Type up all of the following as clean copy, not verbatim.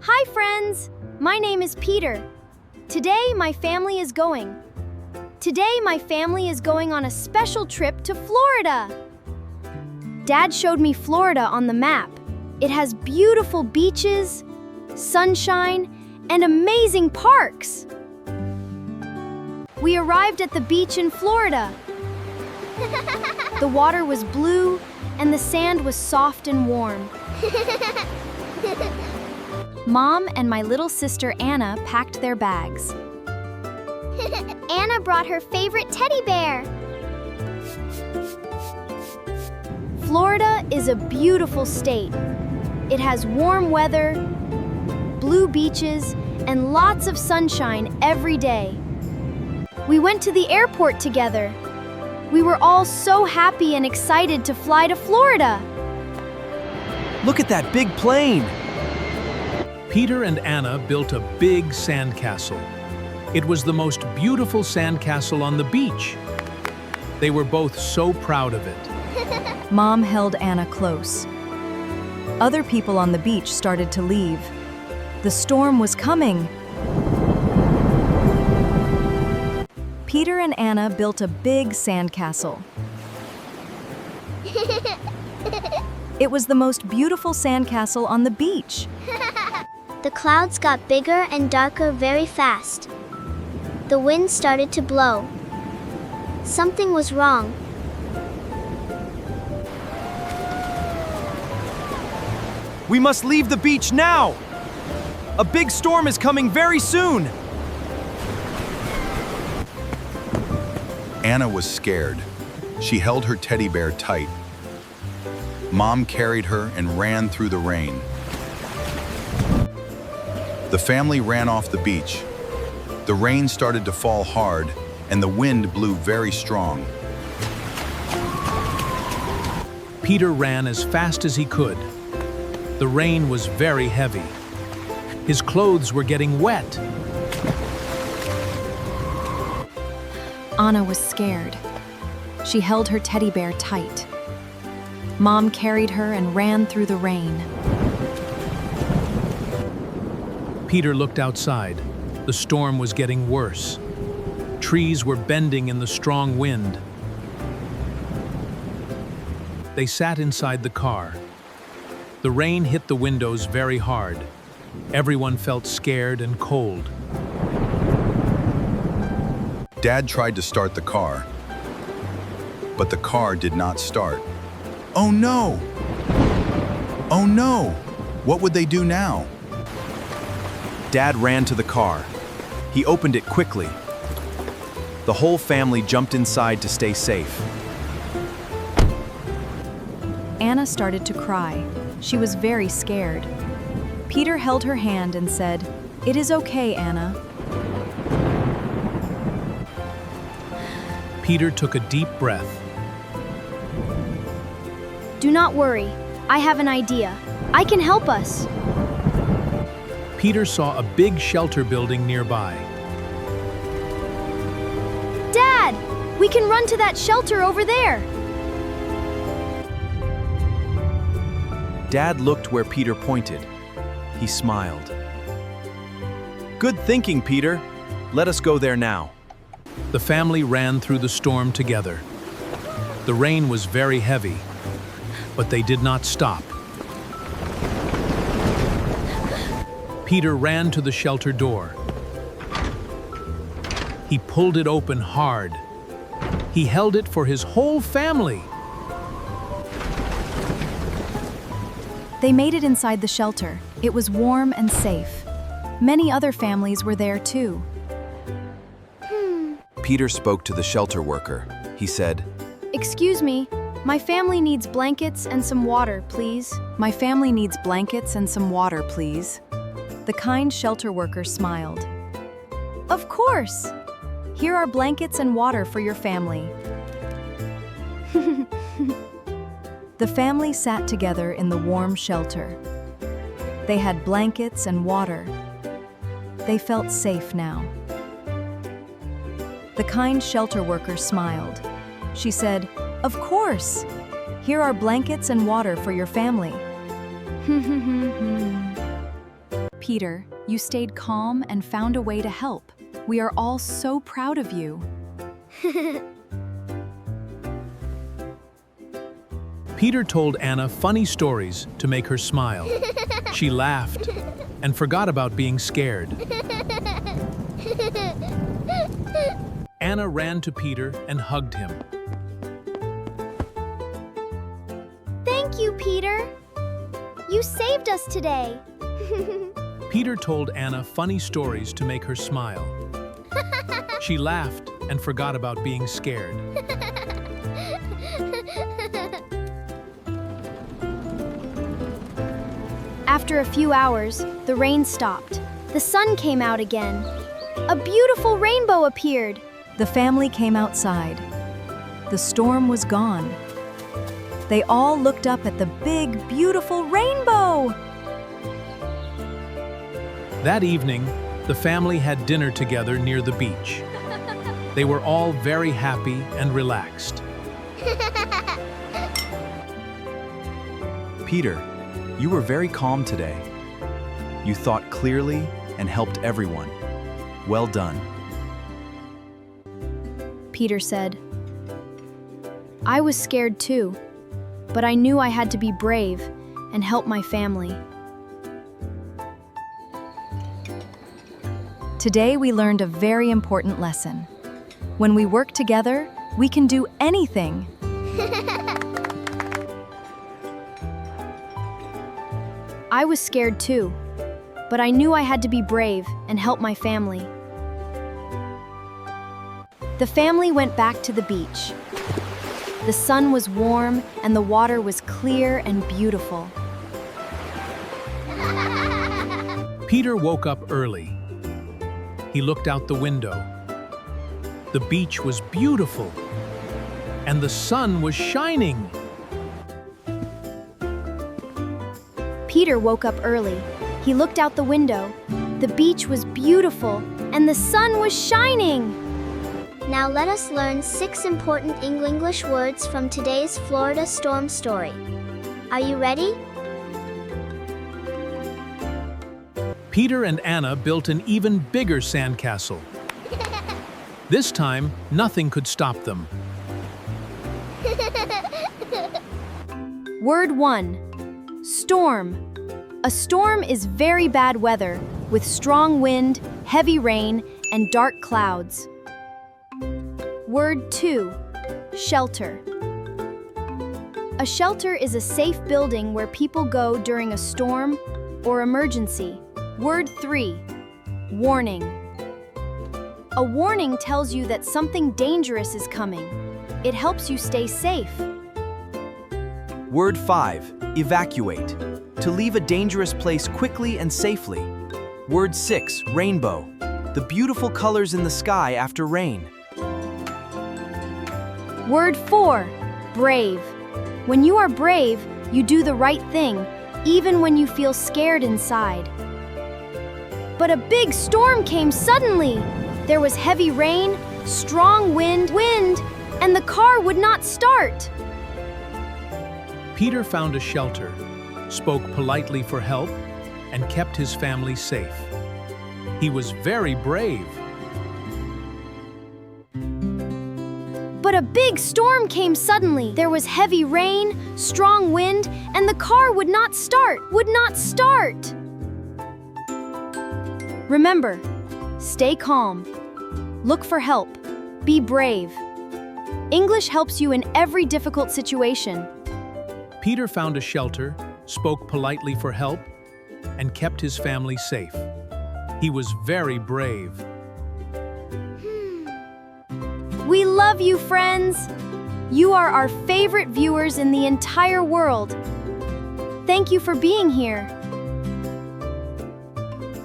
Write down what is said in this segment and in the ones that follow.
Hi friends! My name is Peter. Today my family is going on a special trip to Florida. Dad showed me Florida on the map. It has beautiful beaches, sunshine, and amazing parks. We arrived at the beach in Florida. The water was blue and the sand was soft and warm. Mom and my little sister Anna packed their bags. Anna brought her favorite teddy bear. Florida is a beautiful state. It has warm weather, blue beaches, and lots of sunshine every day. We went to the airport together. We were all so happy and excited to fly to Florida. Look at that big plane! Peter and Anna built a big sandcastle. It was the most beautiful sandcastle on the beach. They were both so proud of it. Mom held Anna close. Other people on the beach started to leave. The storm was coming. Peter and Anna built a big sandcastle. It was the most beautiful sandcastle on the beach. The clouds got bigger and darker very fast. The wind started to blow. Something was wrong. We must leave the beach now! A big storm is coming very soon! Anna was scared. She held her teddy bear tight. Mom carried her and ran through the rain. The family ran off the beach. The rain started to fall hard, and the wind blew very strong. Peter ran as fast as he could. The rain was very heavy. His clothes were getting wet. Anna was scared. She held her teddy bear tight. Mom carried her and ran through the rain. Peter looked outside. The storm was getting worse. Trees were bending in the strong wind. They sat inside the car. The rain hit the windows very hard. Everyone felt scared and cold. Dad tried to start the car, but the car did not start. Oh no! Oh no! What would they do now? Dad ran to the car. He opened it quickly. The whole family jumped inside to stay safe. Anna started to cry. She was very scared. Peter held her hand and said, "It is okay, Anna." Peter took a deep breath. Do not worry. I have an idea. I can help us. Peter saw a big shelter building nearby. Dad, we can run to that shelter over there. Dad looked where Peter pointed. He smiled. Good thinking, Peter. Let us go there now. The family ran through the storm together. The rain was very heavy, but they did not stop. Peter ran to the shelter door. He pulled it open hard. He held it for his whole family. They made it inside the shelter. It was warm and safe. Many other families were there too. Peter spoke to the shelter worker. He said, Excuse me, my family needs blankets and some water, please. "My family needs blankets and some water, please." The kind shelter worker smiled. "Of course! Here are blankets and water for your family." The family sat together in the warm shelter. They had blankets and water. They felt safe now. The kind shelter worker smiled. She said, "Of course! Here are blankets and water for your family." Peter, you stayed calm and found a way to help. We are all so proud of you. Peter told Anna funny stories to make her smile. She laughed and forgot about being scared. Anna ran to Peter and hugged him. Thank you, Peter. You saved us today. Peter told Anna funny stories to make her smile. She laughed and forgot about being scared. After a few hours, the rain stopped. The sun came out again. A beautiful rainbow appeared. The family came outside. The storm was gone. They all looked up at the big, beautiful rainbow. That evening, the family had dinner together near the beach. They were all very happy and relaxed. Peter, you were very calm today. You thought clearly and helped everyone. Well done. Peter said, I was scared too, but I knew I had to be brave and help my family. Today we learned a very important lesson. When we work together, we can do anything. I was scared too, but I knew I had to be brave and help my family. The family went back to the beach. The sun was warm and the water was clear and beautiful. Peter woke up early. He looked out the window. The beach was beautiful, and the sun was shining. Peter woke up early. He looked out the window. The beach was beautiful and the sun was shining. Now let us learn 6 important English words from today's Florida storm story. Are you ready? Peter and Anna built an even bigger sandcastle. This time, nothing could stop them. Word 1. Storm. A storm is very bad weather with strong wind, heavy rain, and dark clouds. Word 2. Shelter. A shelter is a safe building where people go during a storm or emergency. Word 3. Warning. A warning tells you that something dangerous is coming. It helps you stay safe. Word 5. Evacuate. To leave a dangerous place quickly and safely. Word 6. Rainbow. The beautiful colors in the sky after rain. Word 4. Brave. When you are brave, you do the right thing, even when you feel scared inside. But a big storm came suddenly. There was heavy rain, strong wind, and the car would not start. Peter found a shelter, spoke politely for help, and kept his family safe. He was very brave. But a big storm came suddenly. There was heavy rain, strong wind, and the car would not start. Remember, stay calm. Look for help. Be brave. English helps you in every difficult situation. Peter found a shelter, spoke politely for help, and kept his family safe. He was very brave. We love you, friends. You are our favorite viewers in the entire world. Thank you for being here.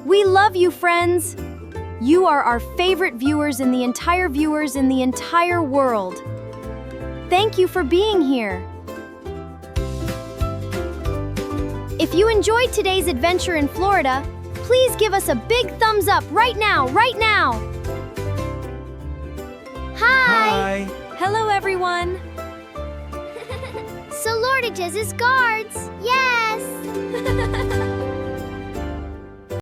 We love you, friends. You are our favorite viewers in the entire world. Thank you for being here. If you enjoyed today's adventure in Florida, please give us a big thumbs up right now. Hi! Hello, everyone. So Lordages is guards. Yes!